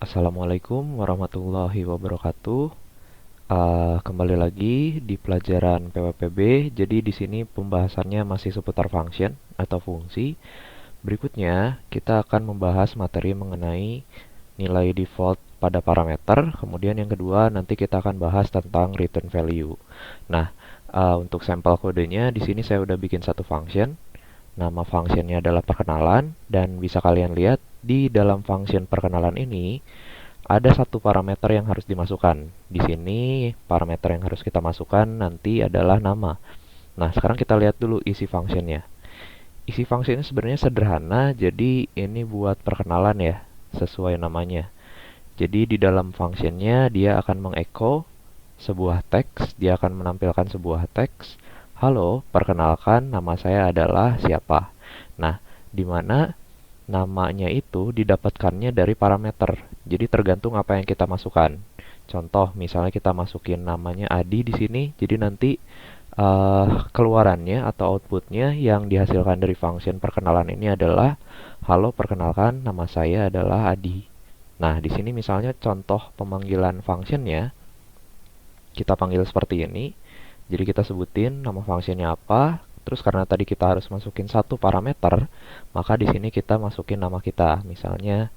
Assalamualaikum warahmatullahi wabarakatuh. Kembali lagi di pelajaran PWPB. Jadi di sini pembahasannya masih seputar function atau fungsi. Berikutnya kita akan membahas materi mengenai nilai default pada parameter. Kemudian yang kedua nanti kita akan bahas tentang return value. Nah, untuk sampel kodenya di sini saya udah bikin satu function. Nama functionnya adalah perkenalan dan bisa kalian lihat di dalam function perkenalan ini ada satu parameter yang harus dimasukkan. Di sini parameter yang harus kita masukkan nanti adalah nama. Nah, sekarang kita lihat dulu isi functionnya. Isi functionnya sebenarnya sederhana, jadi ini buat perkenalan ya, sesuai namanya. Jadi di dalam functionnya dia akan mengecho sebuah teks, dia akan menampilkan sebuah teks. Halo, perkenalkan nama saya adalah siapa. Nah, di mana namanya itu didapatkannya dari parameter. Jadi tergantung apa yang kita masukkan. Contoh, misalnya kita masukin namanya Adi di sini, jadi nanti keluarannya atau outputnya yang dihasilkan dari function perkenalan ini adalah halo, perkenalkan nama saya adalah Adi. Nah, di sini misalnya contoh pemanggilan functionnya kita panggil seperti ini. Jadi kita sebutin nama functionnya apa. Terus karena tadi kita harus masukin satu parameter, maka di sini kita masukin nama kita. Misalnya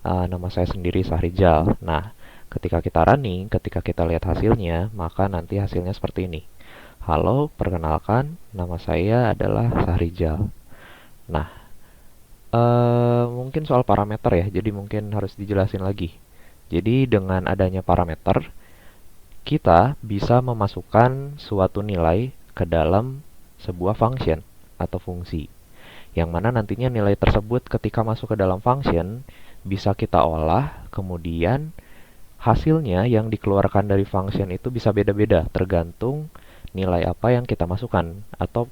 nama saya sendiri Sahrijal. Nah, ketika kita running, ketika kita lihat hasilnya, maka nanti hasilnya seperti ini. Halo, perkenalkan nama saya adalah Sahrijal. Nah, mungkin soal parameter ya. Jadi mungkin harus dijelasin lagi. Jadi dengan adanya parameter, kita bisa memasukkan suatu nilai ke dalam sebuah function atau fungsi, yang mana nantinya nilai tersebut ketika masuk ke dalam function bisa kita olah, kemudian hasilnya yang dikeluarkan dari function itu bisa beda-beda tergantung nilai apa yang kita masukkan atau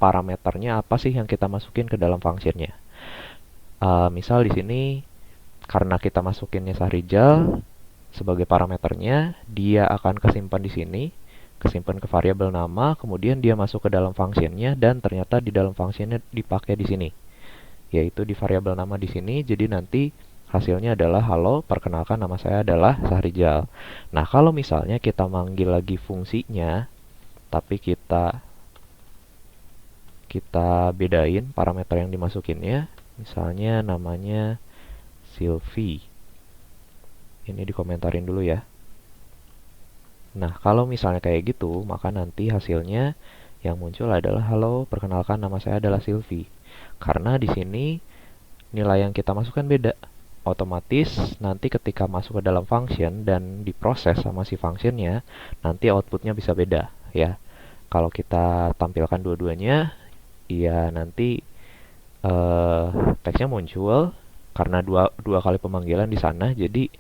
parameternya apa sih yang kita masukin ke dalam functionnya. Misal di sini karena kita masukinnya Sahrijal sebagai parameternya, dia akan kesimpan di sini, kesimpan ke variabel nama, kemudian dia masuk ke dalam functionnya dan ternyata di dalam functionnya dipakai di sini, yaitu di variabel nama di sini. Jadi nanti hasilnya adalah halo, perkenalkan nama saya adalah Sahrijal. Nah, kalau misalnya kita manggil lagi fungsinya, tapi kita bedain parameter yang dimasukinnya, misalnya namanya Sylvie. Ini dikomentarin dulu ya. Nah, kalau misalnya kayak gitu, maka nanti hasilnya yang muncul adalah halo, perkenalkan nama saya adalah Sylvie. Karena di sini nilai yang kita masukkan beda. Otomatis nanti ketika masuk ke dalam function dan diproses sama si functionnya, nanti outputnya bisa beda ya. Kalau kita tampilkan dua-duanya, ya nanti teksnya muncul karena dua kali pemanggilan di sana, jadi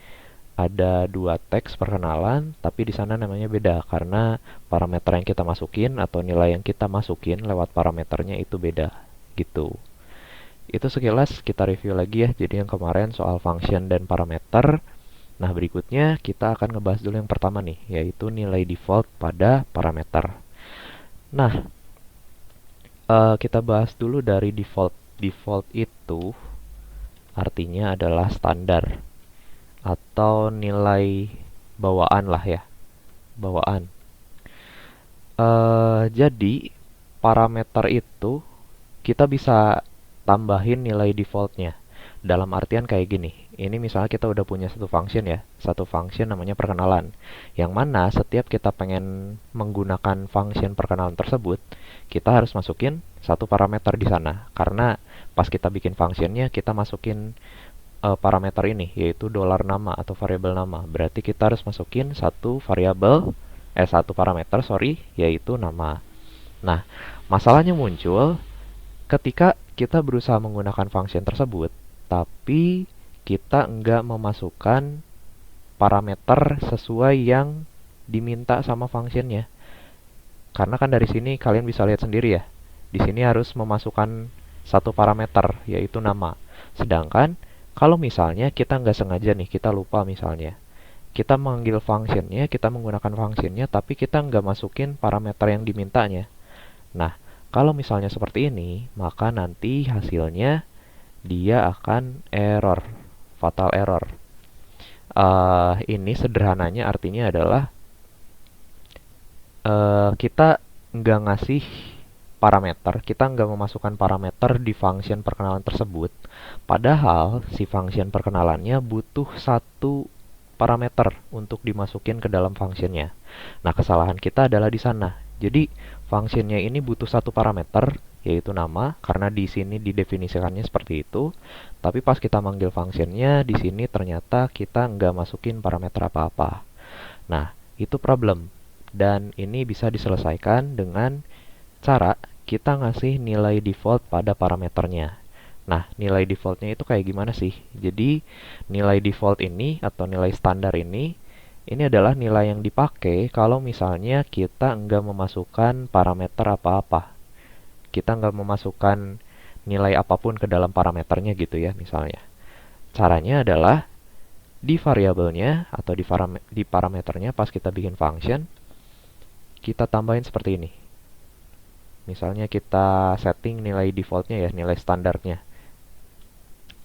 ada dua teks perkenalan, tapi di sana namanya beda karena parameter yang kita masukin atau nilai yang kita masukin lewat parameternya itu beda, gitu. Itu sekilas kita review lagi ya. Jadi yang kemarin soal function dan parameter. Nah, berikutnya kita akan ngebahas dulu yang pertama nih, yaitu nilai default pada parameter. Nah, kita bahas dulu dari default. Default itu artinya adalah standar atau nilai bawaan lah ya, bawaan. Jadi parameter itu kita bisa tambahin nilai defaultnya. Dalam artian kayak gini. Ini misalnya kita udah punya satu function ya, satu function namanya perkenalan. Yang mana setiap kita pengen menggunakan function perkenalan tersebut, kita harus masukin satu parameter di sana. Karena pas kita bikin functionnya, kita masukin parameter ini, yaitu $nama atau variabel nama. Berarti kita harus masukin satu parameter, yaitu nama. Nah, masalahnya muncul ketika kita berusaha menggunakan function tersebut, tapi kita nggak memasukkan parameter sesuai yang diminta sama functionnya. Karena kan dari sini kalian bisa lihat sendiri ya. Di sini harus memasukkan satu parameter, yaitu nama. Sedangkan kalau misalnya kita nggak sengaja nih, kita lupa misalnya. Kita manggil functionnya, kita menggunakan functionnya, tapi kita nggak masukin parameter yang dimintanya. Nah, kalau misalnya seperti ini, maka nanti hasilnya dia akan error. fatal error. Ini sederhananya artinya adalah kita nggak ngasih parameter, kita nggak memasukkan parameter di function perkenalan tersebut. Padahal si function perkenalannya butuh satu parameter untuk dimasukin ke dalam functionnya. Nah, kesalahan kita adalah di sana. Jadi, functionnya ini butuh satu parameter, yaitu nama, karena di sini didefinisikannya seperti itu. Tapi pas kita manggil functionnya, di sini ternyata kita nggak masukin parameter apa-apa. Nah, itu problem. Dan ini bisa diselesaikan dengan cara kita ngasih nilai default pada parameternya. Nah, nilai defaultnya itu kayak gimana sih? Jadi, nilai default ini atau nilai standar ini adalah nilai yang dipakai kalau misalnya kita nggak memasukkan parameter apa-apa. Kita nggak memasukkan nilai apapun ke dalam parameternya gitu ya, misalnya. Caranya adalah di variabelnya atau di parameternya pas kita bikin function, kita tambahin seperti ini. Misalnya kita setting nilai defaultnya ya, nilai standarnya.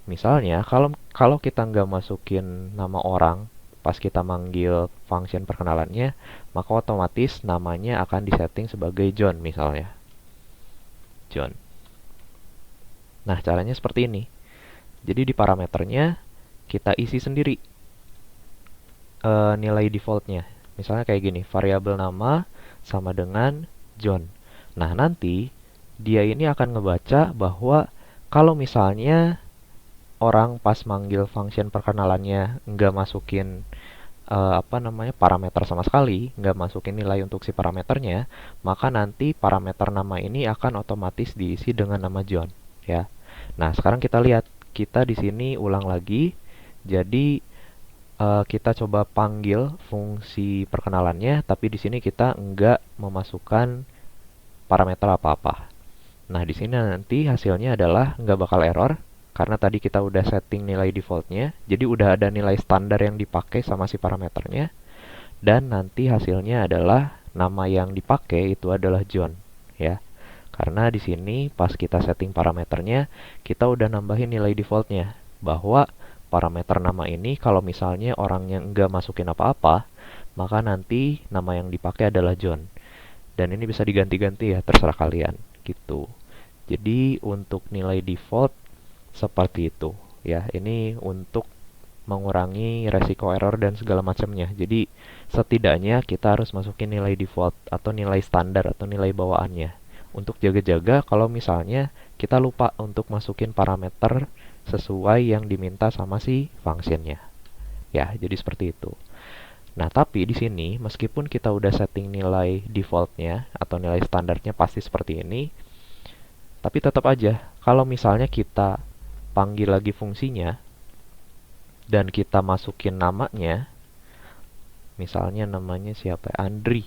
Misalnya, kalau kita nggak masukin nama orang pas kita manggil function perkenalannya, maka otomatis namanya akan disetting sebagai John misalnya. John. Nah, caranya seperti ini. Jadi di parameternya kita isi sendiri nilai defaultnya. Misalnya kayak gini, variabel nama sama dengan John. Nah, nanti dia ini akan ngebaca bahwa kalau misalnya orang pas manggil function perkenalannya nggak masukin parameter sama sekali, nggak masukin nilai untuk si parameternya, maka nanti parameter nama ini akan otomatis diisi dengan nama John, ya. Nah, sekarang kita lihat, kita di sini ulang lagi. Jadi kita coba panggil fungsi perkenalannya, tapi di sini kita nggak memasukkan parameter apa-apa. Nah, di sini nanti hasilnya adalah nggak bakal error, karena tadi kita udah setting nilai defaultnya, jadi udah ada nilai standar yang dipakai sama si parameternya, dan nanti hasilnya adalah nama yang dipakai itu adalah John, ya. Karena di sini pas kita setting parameternya, kita udah nambahin nilai defaultnya, bahwa parameter nama ini kalau misalnya orang yang nggak masukin apa-apa, maka nanti nama yang dipakai adalah John. Dan ini bisa diganti-ganti ya, terserah kalian, gitu. Jadi untuk nilai default seperti itu ya. Ini untuk mengurangi resiko error dan segala macamnya. Jadi setidaknya kita harus masukin nilai default atau nilai standar atau nilai bawaannya untuk jaga-jaga kalau misalnya kita lupa untuk masukin parameter sesuai yang diminta sama si functionnya. Ya, jadi seperti itu. Nah, tapi di sini meskipun kita udah setting nilai defaultnya atau nilai standarnya pasti seperti ini, tapi tetap aja kalau misalnya kita panggil lagi fungsinya dan kita masukin namanya, misalnya namanya siapa, Andri.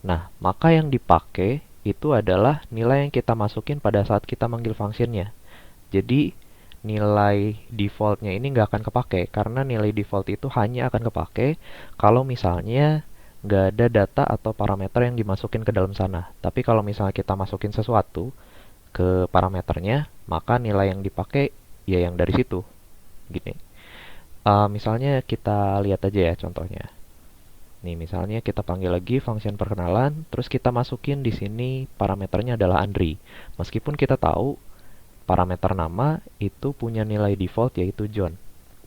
Nah, maka yang dipakai itu adalah nilai yang kita masukin pada saat kita manggil functionnya. Jadi nilai defaultnya ini nggak akan kepake, karena nilai default itu hanya akan kepake kalau misalnya nggak ada data atau parameter yang dimasukin ke dalam sana. Tapi kalau misalnya kita masukin sesuatu ke parameternya, maka nilai yang dipakai ya yang dari situ. Gini. Misalnya kita lihat aja ya contohnya. Nih, misalnya kita panggil lagi function perkenalan, terus kita masukin di sini parameternya adalah Andri. Meskipun kita tahu parameter nama itu punya nilai default yaitu John.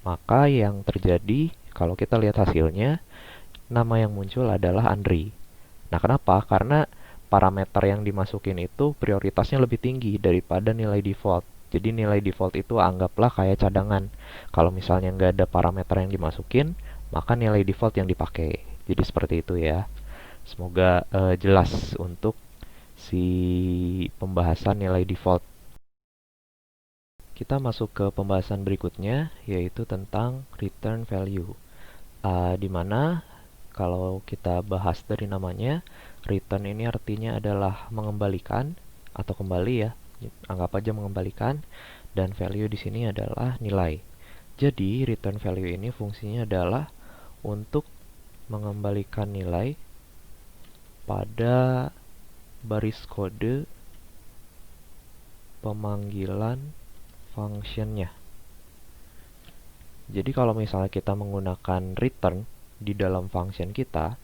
Maka yang terjadi kalau kita lihat hasilnya, nama yang muncul adalah Andri. Nah, kenapa? Karena parameter yang dimasukin itu prioritasnya lebih tinggi daripada nilai default. Jadi nilai default itu anggaplah kayak cadangan. Kalau misalnya nggak ada parameter yang dimasukin, maka nilai default yang dipakai. Jadi seperti itu ya. Semoga jelas untuk si pembahasan nilai default. Kita masuk ke pembahasan berikutnya, yaitu tentang return value. Di mana kalau kita bahas dari namanya, return ini artinya adalah mengembalikan atau kembali ya. Anggap aja mengembalikan, dan value di sini adalah nilai. Jadi return value ini fungsinya adalah untuk mengembalikan nilai pada baris kode pemanggilan functionnya. Jadi kalau misalnya kita menggunakan return di dalam function kita,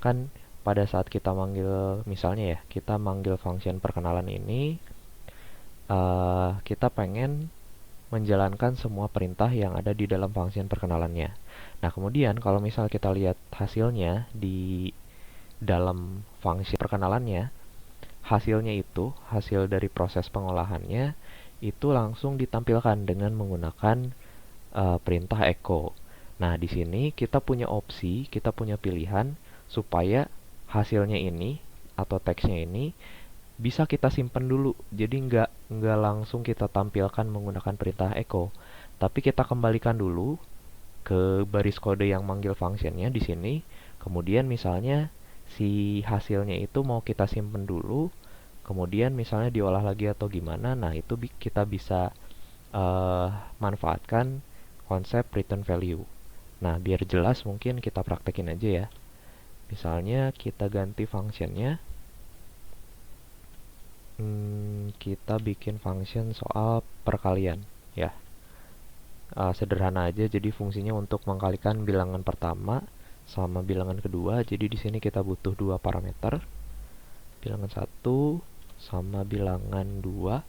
kan pada saat kita manggil, misalnya ya, kita manggil function perkenalan ini, kita pengen menjalankan semua perintah yang ada di dalam function perkenalannya. Nah, kemudian kalau misal kita lihat hasilnya di dalam function perkenalannya, hasilnya itu, hasil dari proses pengolahannya, itu langsung ditampilkan dengan menggunakan perintah echo. Nah, di sini kita punya opsi, kita punya pilihan supaya hasilnya ini atau teksnya ini bisa kita simpan dulu. Jadi nggak langsung kita tampilkan menggunakan perintah echo, tapi kita kembalikan dulu ke baris kode yang manggil functionnya di sini. Kemudian misalnya si hasilnya itu mau kita simpan dulu, kemudian misalnya diolah lagi atau gimana. Nah, itu kita bisa manfaatkan konsep return value. Nah, biar jelas mungkin kita praktekin aja ya. Misalnya kita ganti functionnya, kita bikin function soal perkalian ya. Sederhana aja, jadi fungsinya untuk mengkalikan bilangan pertama sama bilangan kedua. Jadi di sini kita butuh dua parameter, bilangan 1 sama bilangan 2.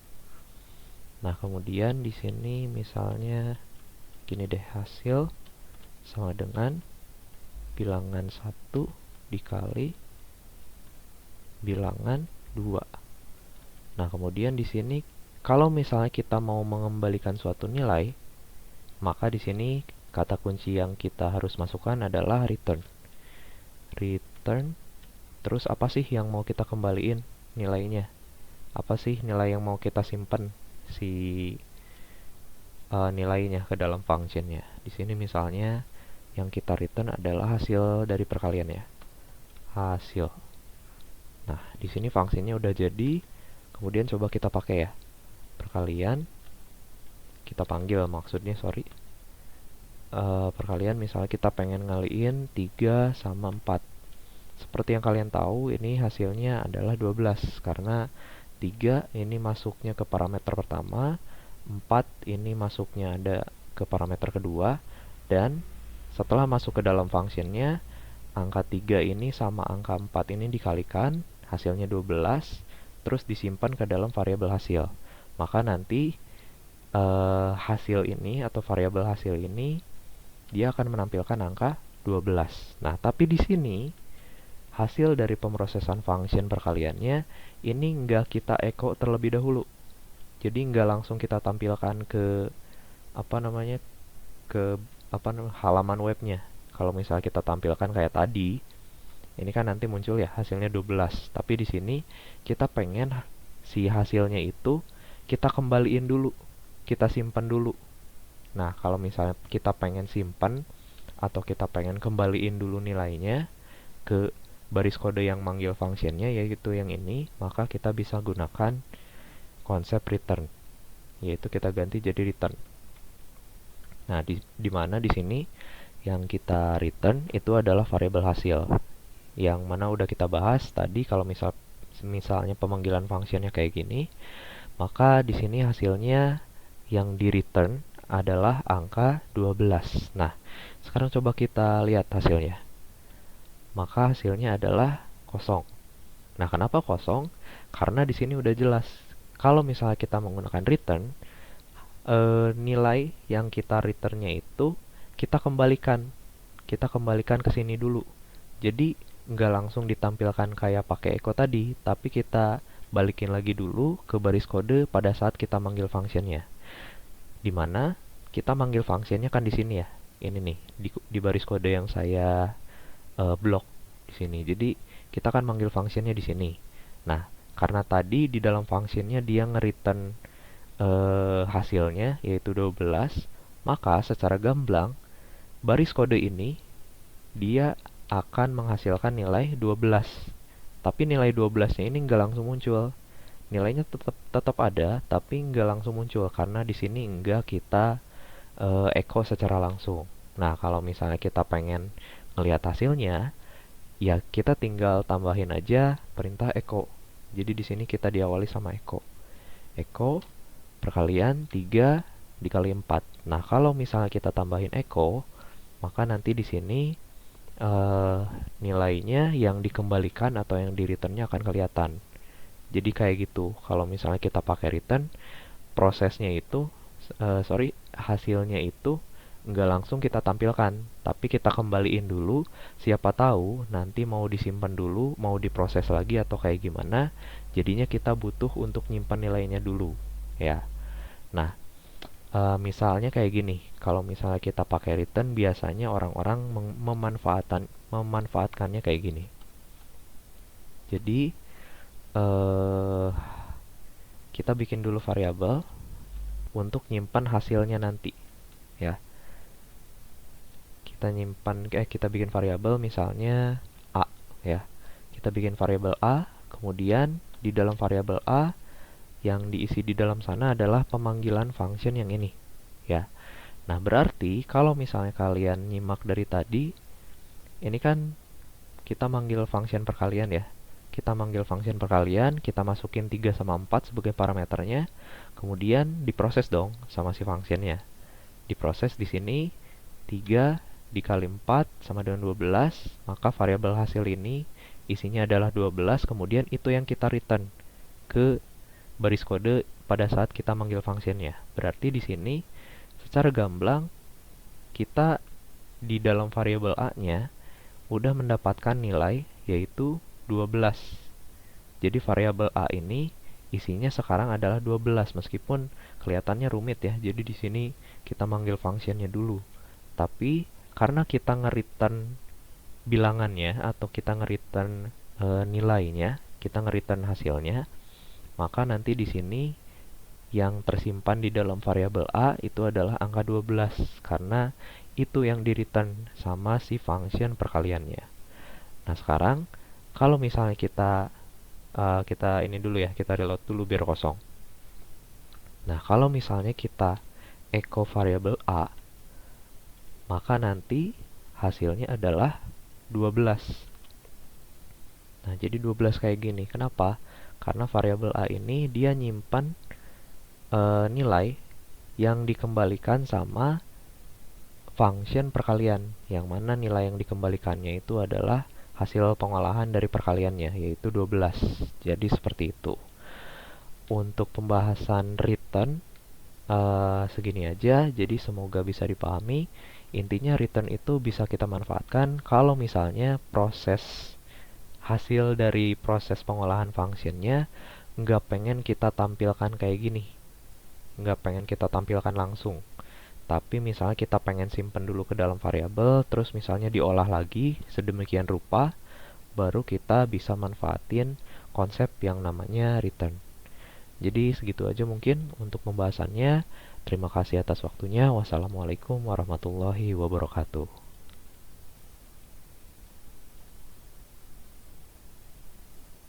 Nah, kemudian di sini misalnya gini deh, hasil sama dengan bilangan 1 dikali bilangan 2. Nah, kemudian di sini kalau misalnya kita mau mengembalikan suatu nilai, maka di sini kata kunci yang kita harus masukkan adalah return. Return, terus apa sih yang mau kita kembaliin nilainya? Apa sih nilai yang mau kita simpan si nilainya ke dalam functionnya? Di sini misalnya yang kita return adalah hasil dari perkalian ya. Hasil. Nah, di sini fungsinya udah jadi. Kemudian coba kita pakai ya. Perkalian. Kita panggil maksudnya, sorry. Perkalian misalnya kita pengen ngaliin 3 sama 4. Seperti yang kalian tahu, ini hasilnya adalah 12 karena 3 ini masuknya ke parameter pertama, 4 ini masuknya ada ke parameter kedua, dan setelah masuk ke dalam functionnya, angka 3 ini sama angka 4 ini dikalikan, hasilnya 12, terus disimpan ke dalam variabel hasil. Maka nanti hasil ini atau variabel hasil ini dia akan menampilkan angka 12. Nah, tapi di sini hasil dari pemrosesan function perkaliannya ini nggak kita echo terlebih dahulu. Jadi nggak langsung kita tampilkan ke ke halaman webnya. Kalau misalnya kita tampilkan kayak tadi, ini kan nanti muncul ya hasilnya 12. Tapi di sini kita pengen si hasilnya itu kita kembaliin dulu, kita simpan dulu. Nah, kalau misalnya kita pengen simpan atau kita pengen kembaliin dulu nilainya ke baris kode yang manggil functionnya, yaitu yang ini, maka kita bisa gunakan konsep return, yaitu kita ganti jadi return. Nah, di mana di sini yang kita return itu adalah variabel hasil, yang mana udah kita bahas tadi. Kalau misalnya pemanggilan functionnya kayak gini, maka di sini hasilnya yang di return adalah angka 12. Nah, sekarang coba kita lihat hasilnya. Maka hasilnya adalah kosong. Nah, kenapa kosong? Karena di sini udah jelas. Kalau misalnya kita menggunakan return, nilai yang kita returnnya itu kita kembalikan. Kita kembalikan ke sini dulu. Jadi, nggak langsung ditampilkan kayak pakai echo tadi, tapi kita balikin lagi dulu ke baris kode pada saat kita manggil functionnya. Dimana kita manggil functionnya kan di sini ya, ini nih di baris kode yang saya blok di sini. Jadi kita kan manggil functionnya di sini. Nah, karena tadi di dalam functionnya dia nge-return hasilnya yaitu 12, maka secara gamblang baris kode ini dia akan menghasilkan nilai 12. Tapi nilai 12-nya ini nggak langsung muncul. Nilainya tetap ada, tapi nggak langsung muncul karena di sini nggak kita echo secara langsung. Nah, kalau misalnya kita pengen ngelihat hasilnya, ya kita tinggal tambahin aja perintah echo. Jadi di sini kita diawali sama echo. Echo perkalian 3 dikali 4. Nah, kalau misalnya kita tambahin echo, maka nanti di sini uh, nilainya yang dikembalikan atau yang di returnnya akan kelihatan. Jadi kayak gitu. Kalau misalnya kita pakai return, prosesnya itu, hasilnya itu nggak langsung kita tampilkan, tapi kita kembaliin dulu. Siapa tahu nanti mau disimpan dulu, mau diproses lagi atau kayak gimana. Jadinya kita butuh untuk nyimpan nilainya dulu, ya. Nah, misalnya kayak gini, kalau misalnya kita pakai return, biasanya orang-orang memanfaatkannya kayak gini. Jadi eh, kita bikin dulu variabel untuk nyimpan hasilnya nanti, ya. Kita bikin variabel misalnya a, ya. Kita bikin variabel a, kemudian di dalam variabel a yang diisi di dalam sana adalah pemanggilan function yang ini, ya. Nah, berarti kalau misalnya kalian nyimak dari tadi, ini kan kita manggil function perkalian, ya. Kita manggil function perkalian, kita masukin 3 sama 4 sebagai parameternya, kemudian diproses dong sama si functionnya. Diproses di sini 3 dikali 4 sama dengan 12, maka variabel hasil ini isinya adalah 12, kemudian itu yang kita return ke baris kode pada saat kita manggil functionnya. Berarti di sini secara gamblang kita di dalam variabel a-nya udah mendapatkan nilai yaitu 12. Jadi variabel a ini isinya sekarang adalah 12 meskipun kelihatannya rumit, ya. Jadi di sini kita manggil functionnya dulu. Tapi karena kita nge-return bilangannya atau kita nge-return nilainya, kita nge-return hasilnya, maka nanti di sini yang tersimpan di dalam variabel a itu adalah angka 12 karena itu yang di-return sama si function perkaliannya. Nah, sekarang kalau misalnya kita ini dulu, ya, kita reload dulu biar kosong. Nah, kalau misalnya kita echo variabel a, maka nanti hasilnya adalah 12. Nah, jadi 12 kayak gini. Kenapa? Karena variabel a ini dia nyimpan nilai yang dikembalikan sama function perkalian, yang mana nilai yang dikembalikannya itu adalah hasil pengolahan dari perkaliannya, yaitu 12. Jadi seperti itu. Untuk pembahasan return segini aja, jadi semoga bisa dipahami. Intinya return itu bisa kita manfaatkan kalau misalnya proses hasil dari proses pengolahan functionnya nggak pengen kita tampilkan kayak gini, nggak pengen kita tampilkan langsung, tapi misalnya kita pengen simpen dulu ke dalam variabel, terus misalnya diolah lagi sedemikian rupa, baru kita bisa manfaatin konsep yang namanya return. Jadi segitu aja mungkin untuk pembahasannya. Terima kasih atas waktunya. Wassalamualaikum warahmatullahi wabarakatuh.